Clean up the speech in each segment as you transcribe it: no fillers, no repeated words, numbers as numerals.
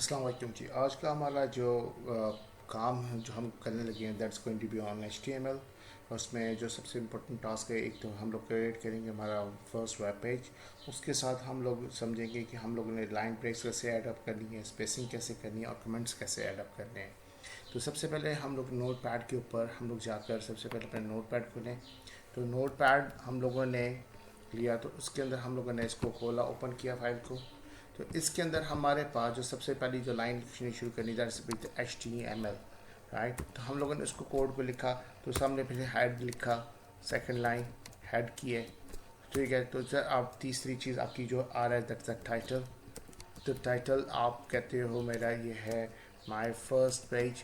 अस्सलाम वालेकुम जी। आज का हमारा जो काम है जो हम करने लगे हैं that's going to be on HTML। उसमें जो सबसे इम्पोर्टेंट टास्क है, एक तो हम लोग क्रिएट करेंगे हमारा फर्स्ट वेब पेज। उसके साथ हम लोग समझेंगे कि हम लोगों ने लाइन ब्रेक्स कैसे ऐड अप करनी है, स्पेसिंग कैसे करनी है और कमेंट्स कैसे ऐड अप करने हैं। तो सबसे पहले हम लोग नोट पैड के ऊपर हम लोग जाकर सबसे पहले अपने नोट पैड खोलें। तो नोट पैड हम लोगों ने लिया, तो उसके अंदर हम लोगों ने इसको खोला, ओपन किया फाइल को। तो इसके अंदर हमारे पास जो सबसे पहली जो लाइन लिखनी शुरू करनी दैट्स विद HTML, राइट। तो हम लोगों ने उसको कोड को लिखा। तो सामने पहले हेड लिखा, सेकंड लाइन हेड की है, ठीक है। तो सर आप तीसरी चीज़ आपकी जो आ रहा है दैट्स द टाइटल। तो टाइटल आप कहते हो मेरा ये है my first page,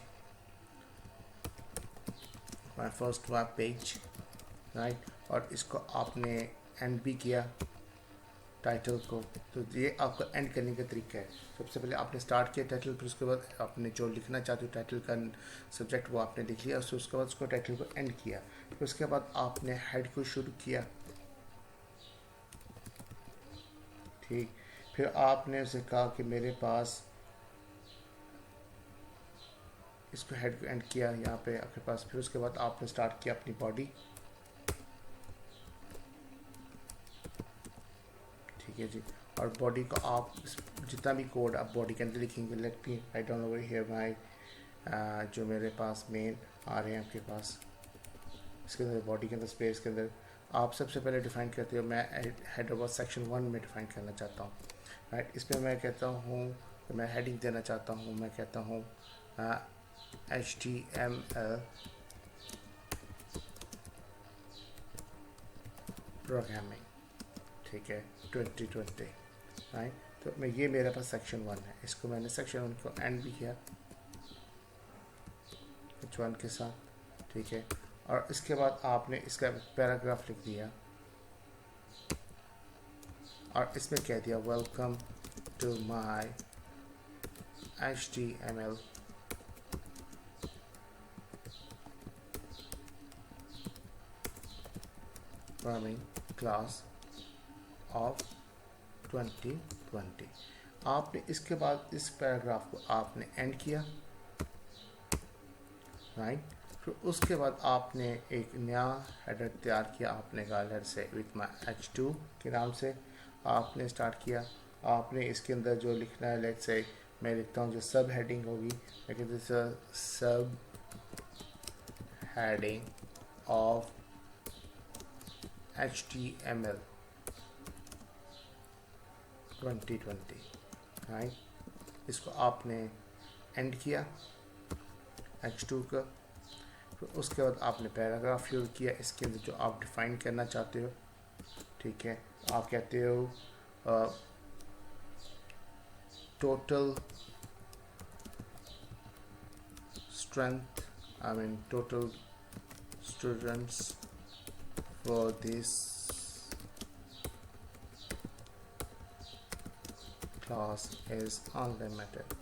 my first web page, right. और इसको आपने एंड भी किया टाइटल को। तो ये आपका एंड करने का तरीका है। सबसे पहले आपने स्टार्ट किया टाइटल, फिर उसके बाद आपने जो लिखना चाहते हो टाइटल का सब्जेक्ट वो आपने लिख लिया, उसके बाद उसको टाइटल को एंड किया। फिर उसके बाद आपने हेड को शुरू किया, ठीक। फिर आपने उसे कहा कि मेरे पास इसको हेड को एंड किया यहाँ पे आपके पास। फिर उसके बाद आपने स्टार्ट किया अपनी बॉडी, ठीक है जी। और बॉडी को आप जितना भी कोड आप बॉडी के अंदर लिखेंगे, let me write down over here my जो मेरे पास मेन आ रहे हैं आपके पास इसके अंदर बॉडी के अंदर स्पेस के अंदर आप सबसे पहले डिफाइन करते हो। मैं हेड ओवर सेक्शन 1 में डिफाइन करना चाहता हूँ, राइट। इसमें मैं कहता हूँ मैं हेडिंग देना चाहता हूँ, मैं कहता हूँ HTML प्रोग्रामिंग, ठीक है, 2020, राइट। तो मैं ये मेरे पास सेक्शन 1 है, इसको मैंने सेक्शन 1 को एंड भी किया H1 के साथ, ठीक है। और इसके बाद आपने इसका पैराग्राफ लिख दिया और इसमें कह दिया welcome to my HTML programming class of 2020। आपने इसके बाद इस पैराग्राफ को आपने एंड किया, राइट। फिर उसके बाद आपने एक नया हेडर तैयार किया, आपने कहा let's say with my H2 के नाम से आपने स्टार्ट किया। आपने इसके अंदर जो लिखना है, लेट्स से मैं लिखता हूँ जो सब हेडिंग होगी, मैं कहते हैं सब हेडिंग ऑफ HTML 2020, राइट। इसको आपने एंड किया H2 का। फिर उसके बाद आपने पैराग्राफ शुरू किया, इसके अंदर जो आप डिफाइन करना चाहते हो, ठीक है। आप कहते हो total strength, I mean total students for this class is unlimited,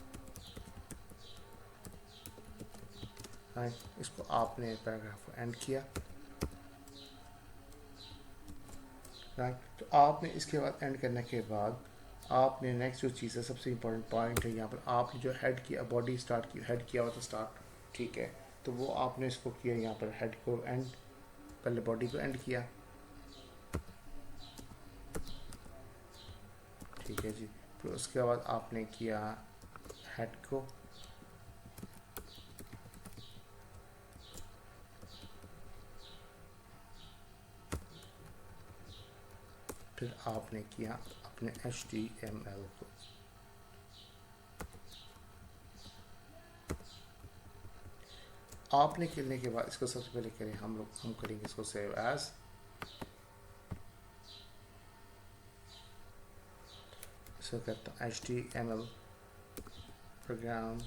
right. इसको आपने पैराग्राफ को एंड किया, राइट। तो आपने इसके बाद एंड करने के बाद आपने नेक्स्ट जो चीज़ है सबसे इम्पोर्टेंट पॉइंट है यहाँ पर, आपने जो हेड किया बॉडी स्टार्ट की हेड किया हुआ था स्टार्ट, ठीक है। तो वो आपने इसको किया यहाँ पर हेड को एंड, पहले बॉडी को एंड किया, ठीक है जी। फिर उसके बाद आपने किया हेड को, फिर आपने किया अपने HTML को। आपने करने के बाद इसको सबसे पहले करें हम करेंगे इसको सेव एज, इसको कहता हूँ HTML प्रोग्राम,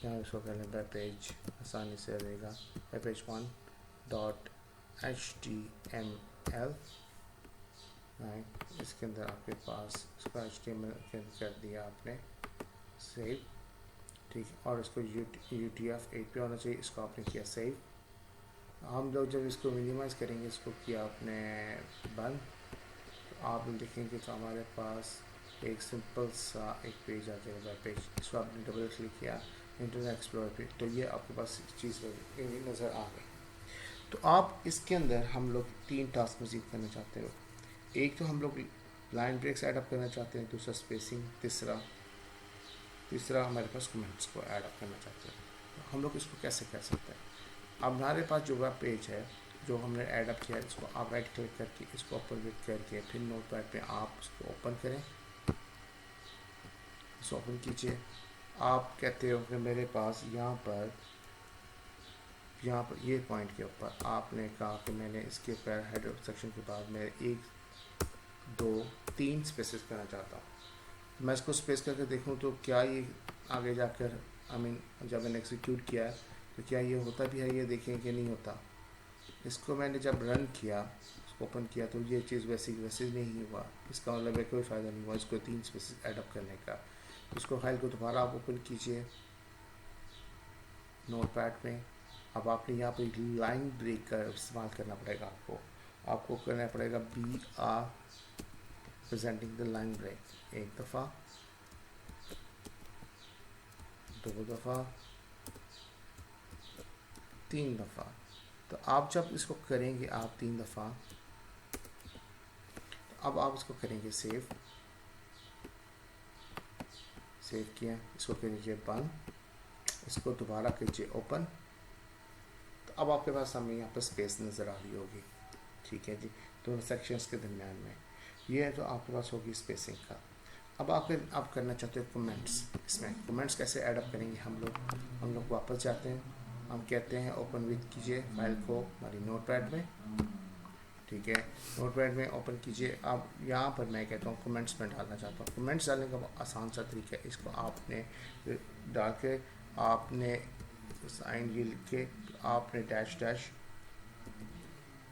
यहाँ इसको कर लें वेब पेज, आसानी से रहेगा वेब पेज 1.html, राइट। इसके अंदर आपके पास इसको HTML के अंदर कर दिया आपने सेव, ठीक है। और इसको UTF-8 पे होना चाहिए, इसको आपने किया सेव। हम लोग जब इसको मिनिमाइज़ करेंगे, इसको किया आपने बंद, तो आप देखेंगे तो हमारे पास एक सिंपल सा एक पेज आ जाएगा, वेब पेज। इसको आपने डबल क्लिक किया इंटरनेट एक्सप्लोरर पे, तो ये आपके पास चीज़ नज़र आ गई। तो आप इसके अंदर हम लोग 3 टास्क मजीद करना चाहते हो। एक तो हम लोग लाइन ब्रेक्स ऐड अप करना चाहते हैं, दूसरा स्पेसिंग, तीसरा हमारे पास कमेंट्स को ऐड अप करना चाहते हैं। तो हम लोग इसको कैसे कर सकते हैं? अब हमारे पास जो वेब पेज है जो हमने ऐड अप किया है, इसको आप राइट क्लिक करके इसको ओपन विद करके फिर नोटपैड पे आप इसको ओपन करें, इसको ओपन कीजिए। आप कहते हो कि मेरे पास यहाँ पर ये पॉइंट के ऊपर आपने कहा कि मैंने इसके ऊपर हेडर सेक्शन के बाद मैं 1 2 3 स्पेसेस करना चाहता हूँ। मैं इसको स्पेस करके देखूँ तो क्या ये आगे जाकर जब मैंने एग्जीक्यूट किया है तो क्या ये होता भी है, ये देखें कि नहीं होता। इसको मैंने जब रन किया, इसको ओपन किया, तो ये चीज़ वैसे नहीं हुआ। इसका मतलब है कोई फ़ायदा नहीं हुआ इसको 3 स्पेसेस एडअप करने का। इसको फाइल को दोबारा आप ओपन कीजिए नोटपैड में। अब आपने यहाँ पर लाइन ब्रेक का इस्तेमाल करना पड़ेगा आपको करना पड़ेगा BR presenting the line break, 1 दफ़ा, 2 दफ़ा, 3 दफ़ा। तो आप जब इसको करेंगे आप 3 दफ़ा, तो अब आप इसको करेंगे सेव किया, इसको कीजिए बंद, इसको दोबारा कीजिए ओपन। तो अब आपके पास हमें यहाँ पर स्पेस नज़र आ रही होगी, ठीक है जी, दोनों सेक्शंस के दरमियान में। ये है तो आपके पास होगी स्पेसिंग का। अब आप करना चाहते हो कमेंट्स। इसमें कमेंट्स कैसे ऐड अप करेंगे हम लोग वापस जाते हैं, हम कहते हैं ओपन विद कीजिए फाइल को हमारी नोटपैड में, ठीक है, नोटपैड में ओपन कीजिए। अब यहाँ पर मैं कहता हूँ कमेंट्स में डालना चाहता हूँ। कमेंट्स डालने का आसान सा तरीका है, इसको आपने डाल के आपने साइन ये लिख के आपने डैश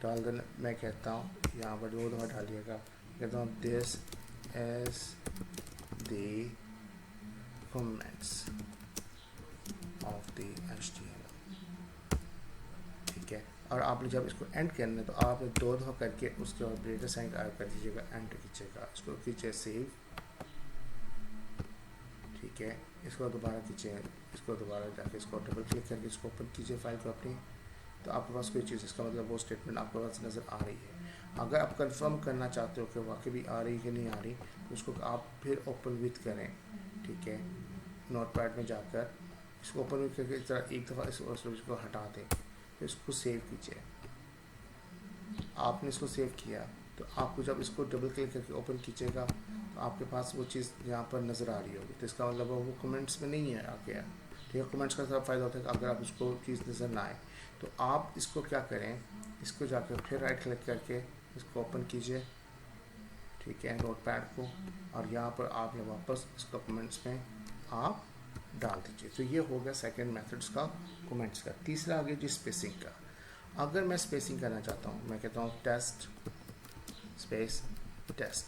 डाल देना। मैं कहता हूँ यहाँ पर 2 दफ़ा डालिएगा, कहता हूँ this is the comments of the HTML, ठीक है। और आपने जब इसको एंड करना है तो आपने 2 दफ़ा करके उसके बाद ग्रेटर साइन ऐड कर दीजिएगा, एंड कीजिएगा, इसको कीजिए सेव, ठीक है। इसको दोबारा कीजिए, इसको दोबारा जाके इसको डबल क्लिक करके इसको ओपन कीजिए फाइल को अपनी। तो आपके पास कोई चीज़, इसका मतलब वो स्टेटमेंट आपके पास नज़र आ रही है। अगर आप कंफर्म करना चाहते हो कि वाकई भी आ रही है कि नहीं आ रही, तो उसको आप फिर ओपन विथ करें, ठीक है, नोटपैड में जाकर इसको ओपन विथ करके ज़रा एक दफ़ा इसको हटा दें, फिर इसको सेव कीजिए। आपने इसको सेव किया तो आपको जब इसको डबल क्लिक करके ओपन कीजिएगा तो आपके पास वो चीज़ यहाँ पर नज़र आ रही होगी। तो इसका मतलब वो कमेंट्स में नहीं है आ गया, ठीक है। कमेंट्स का फ़ायदा होता है कि अगर आप उसको चीज़ नज़र ना आए तो आप इसको क्या करें, इसको जाकर फिर राइट क्लिक करके इसको ओपन कीजिए, ठीक है, नोटपैड को, और यहाँ पर आपने वापस इसको कमेंट्स में आप डाल दीजिए। तो ये हो गया सेकंड मेथड्स का, कमेंट्स का। तीसरा आ गया जी स्पेसिंग का। अगर मैं स्पेसिंग करना चाहता हूँ, मैं कहता हूँ टेस्ट स्पेस टेस्ट,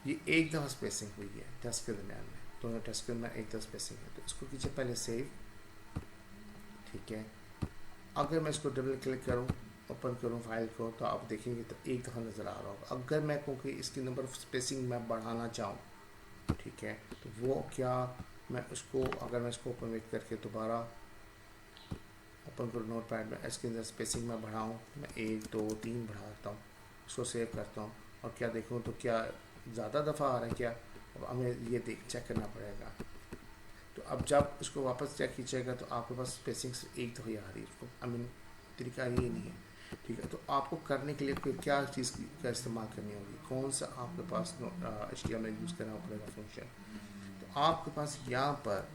ये 1 दफ़ा स्पेसिंग हुई है टेस्ट के दरमियान में, दोनों टेस्ट के दरमियान 1 दफ़ा स्पेसिंग है। तो इसको कीजिए पहले सेव, ठीक है। अगर मैं इसको डबल क्लिक करूँ, ओपन करूँ फाइल को, तो आप देखेंगे तो 1 दफ़ा नज़र आ रहा होगा। अगर मैं कहूँ कि इसकी नंबर ऑफ स्पेसिंग मैं बढ़ाना चाहूँ, ठीक है, तो वो क्या, मैं उसको अगर मैं इसको ओपन विथ करके दोबारा ओपन करूँ नोटपैड में, इसके अंदर स्पेसिंग में बढ़ाऊँ, मैं 1 2 3 बढ़ाता हूँ, उसको सेव करता हूँ, और क्या देखूँ तो क्या ज़्यादा दफ़ा आ रहा है क्या, अब हमें ये चेक करना पड़ेगा। तो अब जब इसको वापस चेक कीजिएगा तो आपके पास स्पेसिंग 1 दफ़ा ही आ रही है, उसको तरीका ये नहीं है, ठीक है। तो आपको करने के लिए कोई क्या चीज़ का इस्तेमाल करनी होगी, कौन सा आपके पास HTML यूज़ करना पड़ेगा फंक्शन। तो आपके पास यहाँ पर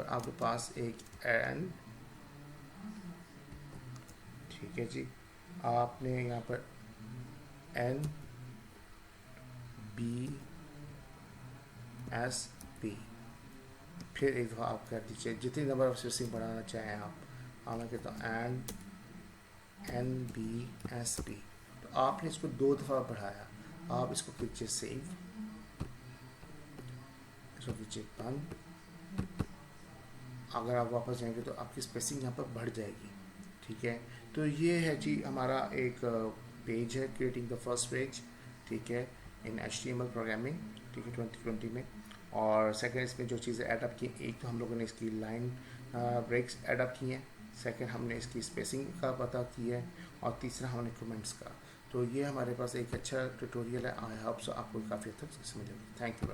आपके पास एक एंड, ठीक है जी, आपने यहाँ पर NBSP फिर एक दफ़ा आप कर दीजिए, जितनी नंबर ऑफ स्पेसिंग बढ़ाना चाहें आप। मैं कहता हूँ NBSP, तो आपने इसको 2 दफ़ा बढ़ाया, आप इसको कीजिए सेव, इसको कीजिए बंद। अगर आप वापस जाएंगे तो आपकी स्पेसिंग यहाँ पर बढ़ जाएगी, ठीक है। तो ये है जी हमारा एक पेज है, क्रिएटिंग द फर्स्ट पेज, ठीक है। इन HTML प्रोग्रामिंग, ठीक है, 2020 में। और सेकंड इसमें जो चीज़ें ऐड की, एक तो हम लोगों ने इसकी लाइन ब्रेक्स ऐड की हैं, सेकंड हमने इसकी स्पेसिंग का पता किया है, और तीसरा हमने कमेंट्स का। तो ये हमारे पास एक अच्छा ट्यूटोरियल है। आई होप सो आपको काफ़ी हद तक समझ आएगी। Thank you.